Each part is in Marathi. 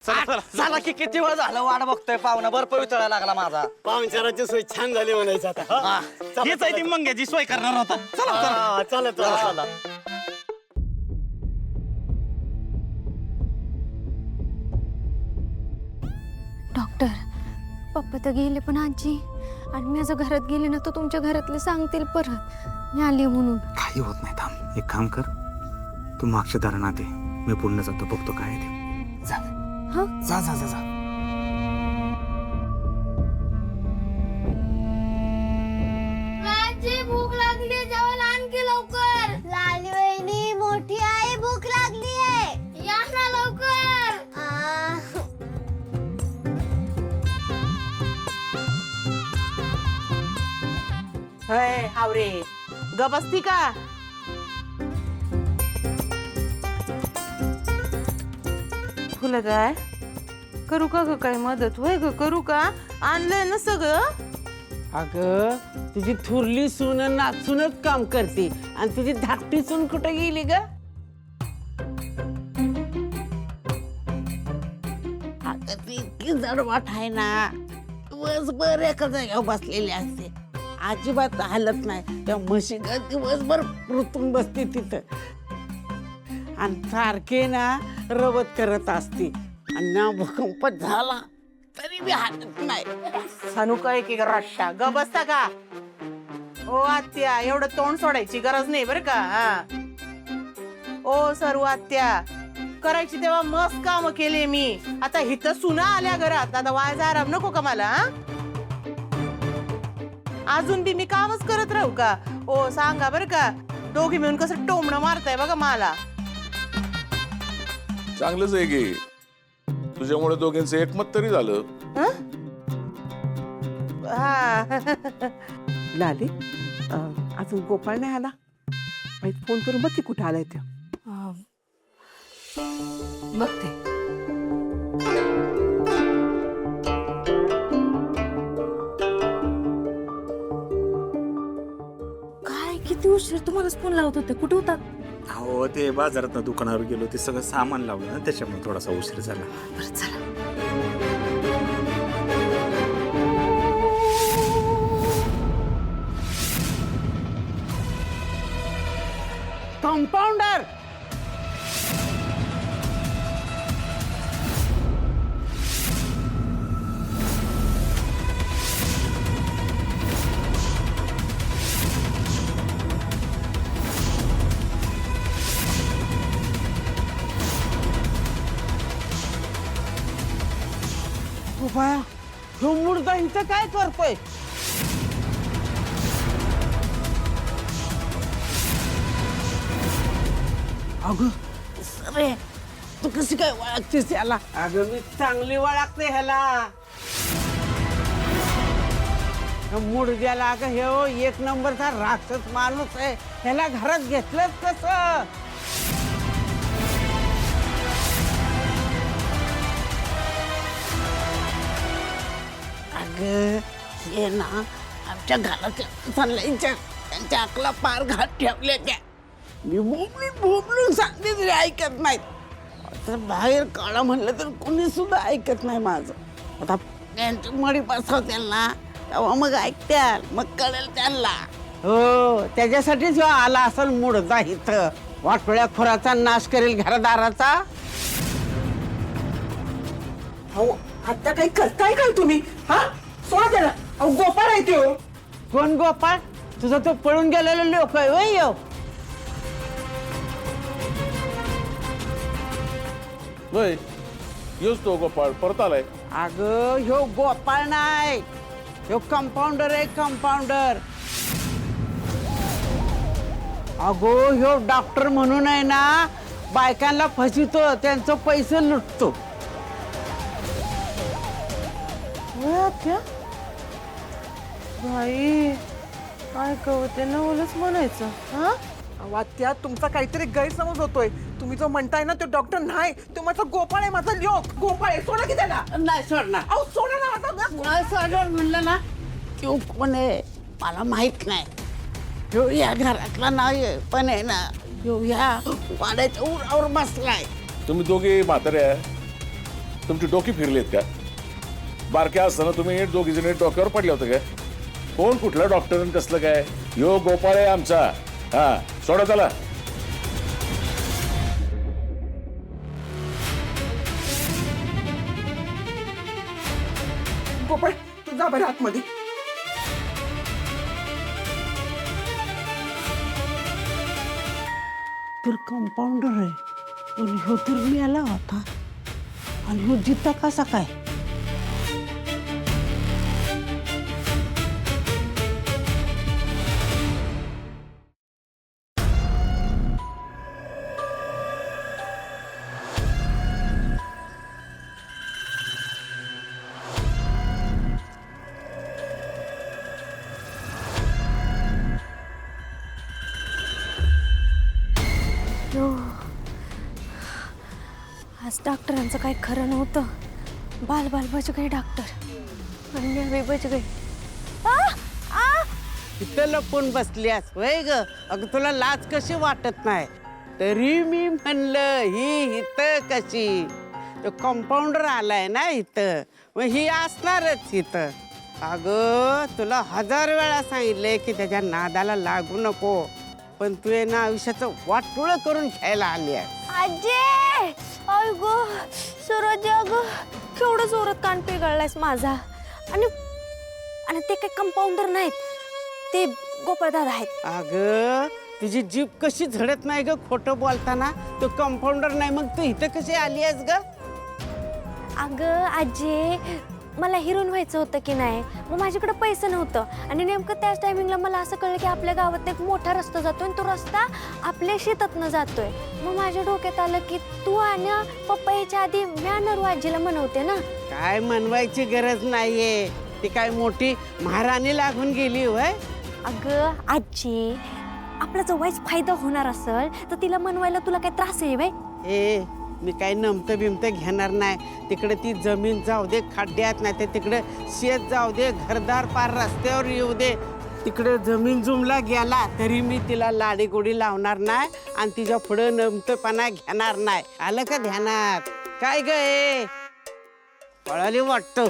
चला की किती वेळ झालं वाट बघतोय पाहुणा बर्फ वितळायला लागला माझा. पाहुणचाराची सोय छान झाली म्हणायचं आता. हा. हेच आहे ती मंग्याची सोय करणार होता. चला चला चला. डॉक्टर पप्पा तर गेले पण आजी आणि मी असं घरात गेले ना तर तुमच्या घरातले सांगतील परत मी आली म्हणून. काही होत नाही. थांब एक काम कर, तू मागच्या दारात दे, मी पुढे जातो बघतो काय आहे ते. जा हा जा जा जा जा. भूक लागली जेवण आणखी लवकर. लाली वहिनी मोठी आहे भूक लागली आहे या ना लवकर. हावरे ग बसती का? फुलं काय करू का ग? काय मदत होय ग? करू का? आणलंय ना सगळं. अगं तुझी थुरली सून नाचूनच काम करते आणि तुझी धाकटी सून कुठे गेली ग? अगं ती इतकी जडवाट आहे ना, दिवसभर एका जागेवर बसलेली असते, अजिबात हालत नाही. त्या म्हशी ग दिवसभर रुतून बसते तिथं आणि सारखे ना रवत करत असते आणि ना भूकंप झाला तरी बी हालत नाही. सानू काय की रट्टा ग बसता का? ओ आत्या एवढं तोंड सोडायची गरज नाही बरं का. हा ओ सर्व आत्या करायची तेव्हा मस्त काम केले मी. आता हिथं सुना आल्या घरात, आता वायचा आराम नको का मला? अजून बी मी कामच करत राहू का? ओ सांगा बरं का, दोघी मिळून कसं टोमणं मारताय बघा मला. चांगलंच आहे की, तुझ्यामुळे दोघांचं एकमत तरी झालं. हा लाली अजून गोपाळ नाही आला? फोन करून बघ की कुठे आलाय ते. बघते. काय किती उशीर तुम्हालाच फोन लावत होते, कुठे होतात? हो ते बाजारात दुकानावर गेलो, ते सगळं सामान लावलं ना, त्याच्यामुळे थोडासा उशीर झाला. बरं चला. कंपाऊंडर बाया, ह्यो मुर्दा इथं काय करतोय? अगं सरे तू कशी काय वळखतेस याला? अगं मी चांगली वळखते ह्याला. मुडद्याला अगं हे एक नंबरचा राक्षस माणूस आहे, ह्याला घरात घेतलंच कसं? अगं हे ना आमच्या घराच्या चालल्याच्या त्यांच्या अकला पार घात ठेवल्या त्या. मी बोबलून सांगते तरी ऐकत नाहीत. तर बाहेर काढा म्हणलं तर कोणी सुद्धा ऐकत नाही माझं. आता त्यांची मडी बसवत्याल ना तेव्हा मग ऐकत्याल, मग कळेल त्यांना. हो त्याच्यासाठीच ह्यो आला असेल मुडदा इथं, वाटोळ्या खोराचा नाश करेल घरदाराचा. अहो आता काही करताय काय तुम्ही? हा सोडा त्याला. अहो गोपाळ आहे ते. कोण गोपाळ? तुझा तो पळून गेलेला लोक आहे होय ह्यो? नाही येऊच तो गोपाळ परत आलाय. अगं ह्यो गोपाळ नाही, ह्यो कंपाऊंडर आहे, कंपाऊंडर. अगो ह्यो डॉक्टर म्हणून आहे ना, बायकांना फसितो, त्यांचं पैसे लुटतो. बाई काय कवते नवलच म्हणायचं. हा वात्या तुमचा काहीतरी गैरसमज होतोय. तुम्ही जो म्हणताय ना तो डॉक्टर नाही, तो माझा गोपाळ आहे, माझा लोक गोपाळ आहे. सोडा की त्याला. नाही सोडणार. अहो सोडा ना माझा. नाही सोडणार म्हणलं ना. तो कोण आहे मला माहित नाही. ह्यो या घरातला नाही पण आहे ना, ह्यो या वाड्याच्या उरावर बसलाय. तुम्ही दोघे म्हातारे आहे, तुमची डोकी फिरलीत का? बारक्या असताना तुम्ही दोघी जणी डोक्यावर पडले होते काय? कोण कुठला डॉक्टर कसलं काय? यो गोपाळ आहे आमचा. हा सोडा त्याला. गोपाळ तू जा बरं आतमध्ये. तर कंपाऊंडर आहे पण ह्यो तर मेला होता आणि ह्यो जिता कसा काय? यो आज डॉक्टरांचं काही खरं नव्हतं. बाल बाल बच गए डॉक्टर आणि मी बच गई. इथं लपून बसल्यास वय ग? अगं तुला लाज कशी वाटत नाही? तरी मी म्हणलं ही इथं कशी? तो कंपाऊंडर आलाय ना इथं, मग ही असणारच इथं. अगं तुला 1000 वेळा सांगितलंय की त्याच्या नादाला लागू नको, पण तू आहे ना आयुष्याचं वाटोळं करून घ्यायला आली आहे. आजे अय गो सूरज अगं केवढं जोरात कान पिघळलायस माझा. आणि आणि ते काही कंपाऊंडर नाहीत, ते गोपाळदादा आहेत. अगं तुझी जीभ कशी झडत नाही ग खोटं बोलताना? तो कंपाऊंडर नाही मग तू इथं कशी आली आहेस ग? अगं आजे मला हिरोईन व्हायचं होतं की नाही, मग माझ्याकडे पैसे नव्हतं आणि नेमकं त्याच टायमिंगला मला असं कळलं की आपल्या गावात एक मोठा रस्ता जातोय आणि तो रस्ता आपल्या शेतातनं जातोय. मग माझ्या डोक्यात आलं की तू आणि पप्पा याच्या आधी म्यानरू आजीला म्हणवते ना. काय म्हणवायची गरज नाहीये, ती काय मोठी महाराणी लागून गेली होय? अगं आजी आपला जर वाईच फायदा होणार असेल तर तिला मनवायला तुला काय त्रास आहे बाई? ए मी काय नमतं बिमतं घेणार नाही. तिकडे ती जमीन जाऊ दे खड्ड्यात, नाही ते तिकडे शेत जाऊ दे, घरदार पार रस्त्यावर येऊ दे. तिकडे जमीन जुमला गेला तरी मी तिला लाडीगोडी लावणार नाही आणि तिच्या पुढं नमतपणा घेणार नाही. आलं का ध्यानात? काय गे पळाली वाटतं.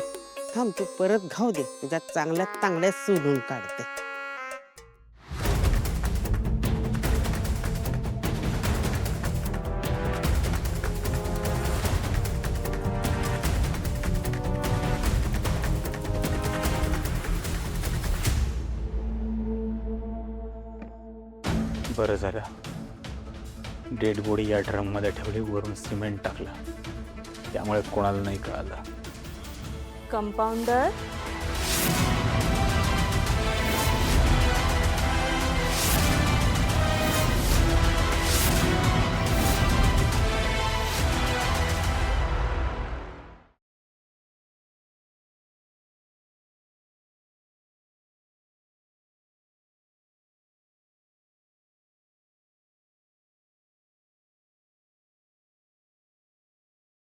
थांब तू परत घाऊ दे, तुझ्या चांगल्यात चांगल्या सोलून काढते. बरं झालं डेड बॉडी या ड्रममध्ये ठेवली, वरून सिमेंट टाकलं, त्यामुळे कोणाला नाही कळालं. कंपाऊंडर